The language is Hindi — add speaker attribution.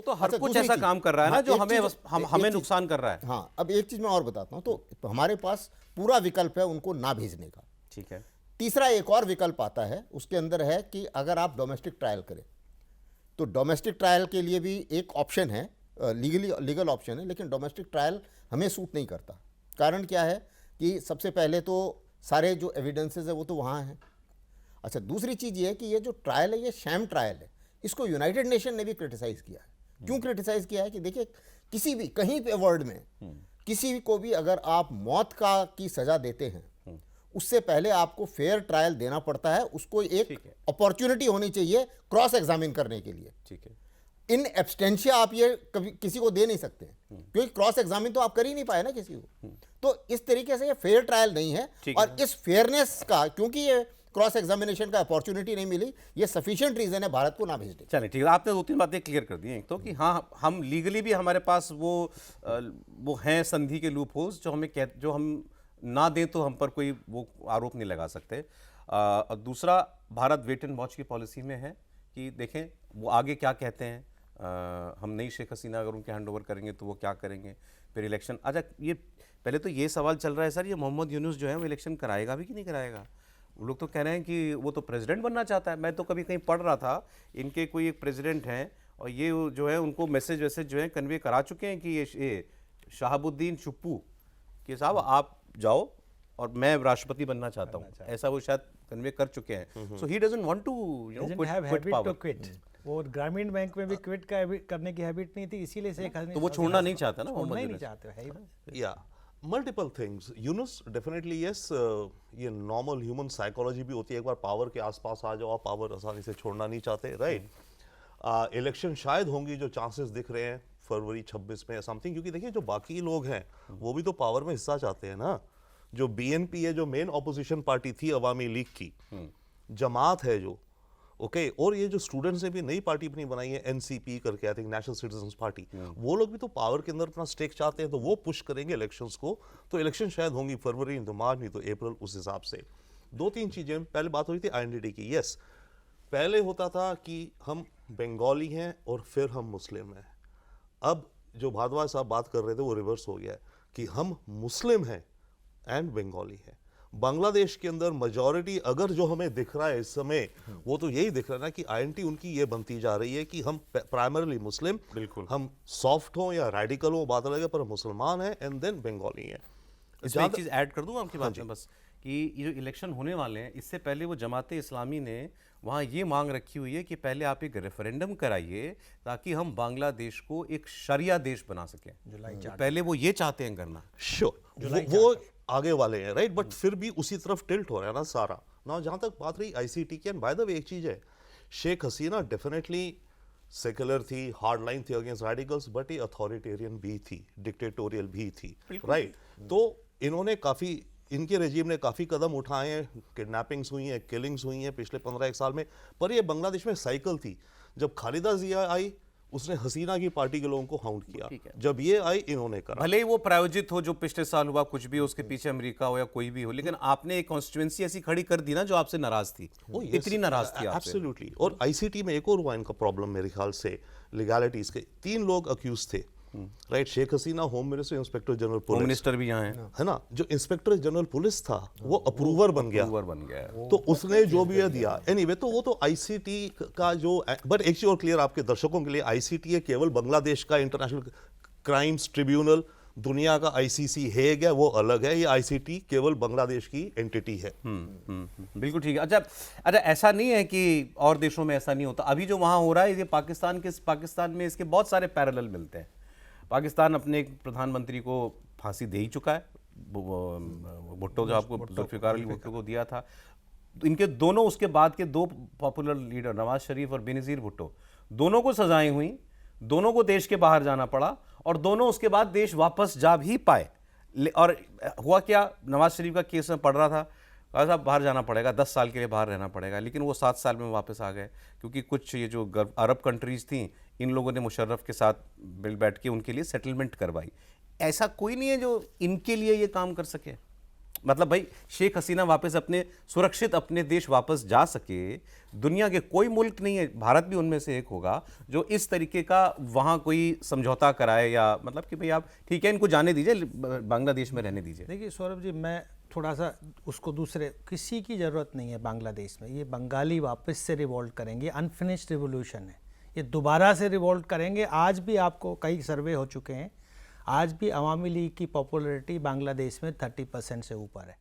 Speaker 1: तो हर
Speaker 2: अच्छा,
Speaker 1: कुछ
Speaker 2: दूसरी
Speaker 1: ऐसा
Speaker 2: चीज़,
Speaker 1: काम कर रहा है ना
Speaker 2: हाँ,
Speaker 1: जो
Speaker 2: एक
Speaker 1: हमें
Speaker 2: चीज़-
Speaker 1: हमें
Speaker 2: एक चीज़-
Speaker 1: नुकसान कर रहा है।
Speaker 2: हाँ, अब एक चीज़ मैं और बताता हूँ, तो हमारे पास पूरा विकल्प है उनको ना भेजने का।
Speaker 1: ठीक है।
Speaker 2: तीसरा एक और विकल्प आता है, उसके अंदर है कि अगर आप डोमेस्टिक ट्रायल करें, तो डोमेस्टिक ट्रायल के लिए भी एक ऑप्शन है, लीगल ऑप्शन है, लेकिन डोमेस्टिक ट्रायल हमें सूट नहीं करता। कारण क्या है कि सबसे पहले तो सारे जो एविडेंसेस है वो तो वहाँ हैं। अच्छा, दूसरी चीज़ ये है कि ये जो ट्रायल है ये शैम ट्रायल है। इसको यूनाइटेड नेशन ने भी क्रिटिसाइज़ किया है। क्यों क्रिटिसाइज़ किया है कि देखिए, किसी भी कहीं पे वर्ल्ड में किसी को भी अगर आप मौत की सज़ा देते हैं, उससे पहले आपको फेयर ट्रायल देना पड़ता है, उसको एक
Speaker 1: ठीक है।
Speaker 2: अपॉर्चुनिटी होनी चाहिए क्रॉस एग्जामिन करने के लिए।
Speaker 1: ठीक है।
Speaker 2: इन एब्सटेंशिया आप ये कभी किसी को दे नहीं सकते, क्योंकि क्रॉस एग्जामिन तो आप कर ही नहीं पाए ना किसी को। तो इस तरीके से ये फेयर ट्रायल नहीं है,
Speaker 1: ठीक
Speaker 2: और
Speaker 1: है।
Speaker 2: इस फेयरनेस का, क्योंकि ये क्रॉस एग्जामिनेशन का अपॉर्चुनिटी नहीं मिली, ये सफिशिएंट रीजन है भारत को ना भेजने की।
Speaker 1: चलिए ठीक है, आपने 2-3 बातें क्लियर कर दी हैं। एक तो कि हाँ, हम लीगली भी हमारे पास वो हैं संधि के लूप होल्स जो हम ना दें तो हम पर कोई वो आरोप नहीं लगा सकते। और दूसरा, भारत वेट एंड वॉच की पॉलिसी में है कि देखें वो आगे क्या कहते हैं। हम नई शेख हसीना अगर उनके हैंड ओवर करेंगे तो वो क्या करेंगे, फिर इलेक्शन। अच्छा, ये पहले तो ये सवाल चल रहा है सर, ये मोहम्मद यूनुस जो है वो इलेक्शन कराएगा भी कि नहीं कराएगा? वो लोग तो कह रहे हैं कि वो तो प्रेसिडेंट बनना चाहता है। मैं तो कभी कहीं पढ़ रहा था, इनके कोई एक प्रेसिडेंट हैं और ये जो है उनको मैसेज वैसेज जो है कन्वे करा चुके हैं कि ये शहाबुद्दीन चुप्पू कि साहब आप जाओ और मैं राष्ट्रपति बनना चाहता हूँ, ऐसा वो शायद कन्वे कर चुके हैं। So he doesn't want to quit power.
Speaker 3: वो ग्रामीण बैंक में भी क्विट करने की हैबिट नहीं थी, इसीलिए शेख हसीना
Speaker 1: तो वो छोड़ना नहीं चाहता ना,
Speaker 3: छोड़ना ही
Speaker 1: मोहम्मद
Speaker 3: नहीं
Speaker 1: यूनुस।
Speaker 3: चाहते है ही बस।
Speaker 4: या multiple things. Yunus definitely yes, ये नॉर्मल ह्यूमन साइकोलॉजी भी होती है, एक बार पावर के आसपास आ जाओ, पावर आसानी से छोड़ना नहीं चाहते, राइट। इलेक्शन शायद होंगी, जो चांसेस दिख रहे हैं फरवरी 26 में समथिंग, क्योंकि देखिए जो बाकी लोग हैं वो भी तो पावर में हिस्सा चाहते हैं ना। जो बीएनपी है, जो मेन ऑपोजिशन पार्टी थी अवामी लीग की, जमात है जो, ओके, और ये जो स्टूडेंट्स ने भी नई पार्टी अपनी बनाई है एनसीपी करके, I think national citizens party, वो लोग भी तो पावर के अंदर अपना स्टेक चाहते हैं, तो वो पुश करेंगे इलेक्शंस को। तो इलेक्शन शायद होंगी फरवरी, नहीं तो मार्च, नहीं तो अप्रैल, उस हिसाब से। 2-3 चीजें, पहले बात हो रही थी आइडेंटिटी की। यस, पहले होता था कि हम बंगाली हैं और फिर हम मुस्लिम हैं। अब जो भारद्वाज साहब बात कर रहे थे वो रिवर्स हो गया है कि हम मुस्लिम हैं एंड बंगाली हैं। बांग्लादेश के अंदर मेजॉरिटी अगर जो हमें दिख रहा है इस समय, वो तो यही दिख रहा है ना कि आइडेंटिटी उनकी ये बनती जा रही है कि हम प्राइमरली मुस्लिम,
Speaker 1: बिल्कुल,
Speaker 4: हम सॉफ्ट हों या रेडिकल हों बात अलग है, पर मुसलमान हैं एंड देन बंगाली हैं।
Speaker 1: इसमें एक चीज़ ऐड कर दूं आपकी बात में बस, कि ये जो इलेक्शन होने वाले हैं, इससे पहले वो जमाते इस्लामी ने वहाँ ये मांग रखी हुई है कि पहले आप एक रेफरेंडम कराइए ताकि हम बांग्लादेश को एक शरिया देश बना सकें। तो पहले वो ये चाहते हैं करना।
Speaker 4: श्योर, वो आगे वाले हैं, राइट, बट फिर भी उसी तरफ टिल्ट हो रहा है ना सारा ना। जहाँ तक बात रही आईसीटी की, एंड बाय द वे एक चीज़ है, शेख हसीना डेफिनेटली सेकुलर थी, हार्ड लाइन थी अगेंस्ट रेडिकल्स, बट ये अथॉरिटेरियन भी थी, डिक्टेटोरियल भी थी, राइट। तो इन्होंने काफ़ी, इनके रेजिम ने काफ़ी कदम उठाए हैं, किडनैपिंग्स हुई हैं, किलिंग्स हुई हैं पिछले 15-1 साल में, पर ये बांग्लादेश में साइकिल थी। जब खालिदा जिया आई, उसने हसीना की पार्टी के लोगों को हाउंड किया, जब ये आई इन्होंने करा।
Speaker 1: भले ही वो प्रायोजित हो जो पिछले साल हुआ, कुछ भी उसके पीछे अमेरिका हो या कोई भी हो, लेकिन आपने एक कॉन्स्टिट्यूएंसी ऐसी खड़ी कर दी ना जो आपसे नाराज थी, इतनी नाराज थी आपसे।
Speaker 4: एब्सोल्युटली। और आईसीटी में एक और हुआ इनका प्रॉब्लम मेरे ख्याल से, लीगैलिटीज के 3 लोग अक्यूज थे, right. Sheikh Hasina, home minister, inspector general police,
Speaker 1: home minister भी यहाँ
Speaker 4: है ना। जो इंस्पेक्टर जनरल पुलिस था वो अप्रूवर बन गया, तो उसने जो भी दिया, एनीवे, तो वो तो आईसीटी का जो, बट एक चीज और क्लियर आपके दर्शकों के लिए, आईसीटी है केवल बांग्लादेश का इंटरनेशनल क्राइम्स ट्रिब्यूनल, दुनिया का आईसीसी हेग है, वो अलग है। ये आईसीटी केवल बांग्लादेश की एंटिटी है।
Speaker 1: बिल्कुल ठीक है। अच्छा, ऐसा नहीं है कि और देशों में ऐसा नहीं होता। अभी जो वहाँ हो रहा है, ये पाकिस्तान में इसके बहुत सारे पैरेलल मिलते हैं। पाकिस्तान अपने एक प्रधानमंत्री को फांसी दे ही चुका है, भुट्टो, जो आपको जुल्फिकार अली भुट्टो को दिया था। इनके दोनों उसके बाद के 2 पॉपुलर लीडर, नवाज शरीफ और बेनज़ीर भुट्टो, दोनों को सजाएं हुई, दोनों को देश के बाहर जाना पड़ा, और दोनों उसके बाद देश वापस जा भी पाए। और हुआ क्या, नवाज शरीफ का केस में पढ़ रहा था, कहा साहब बाहर जाना पड़ेगा, 10 साल के लिए बाहर रहना पड़ेगा, लेकिन वो 7 साल में वापस आ गए, क्योंकि कुछ ये जो अरब कंट्रीज़ थी, इन लोगों ने मुशर्रफ के साथ बैठ के उनके लिए सेटलमेंट करवाई। ऐसा कोई नहीं है जो इनके लिए ये काम कर सके। मतलब भाई शेख हसीना वापस अपने सुरक्षित अपने देश वापस जा सके, दुनिया के कोई मुल्क नहीं है, भारत भी उनमें से एक होगा, जो इस तरीके का वहाँ कोई समझौता कराए, या मतलब कि भाई आप ठीक है इनको जाने दीजिए, बांग्लादेश में रहने दीजिए।
Speaker 3: देखिए सौरभ जी, मैं थोड़ा सा उसको दूसरे, किसी की ज़रूरत नहीं है बांग्लादेश में। ये बंगाली वापस से रिवोल्ट करेंगे, अनफिनिश्ड रिवोल्यूशन है, ये दोबारा से रिवोल्ट करेंगे। आज भी आपको कई सर्वे हो चुके हैं, आज भी अवामी लीग की पॉपुलैरिटी बांग्लादेश में 30% से ऊपर है।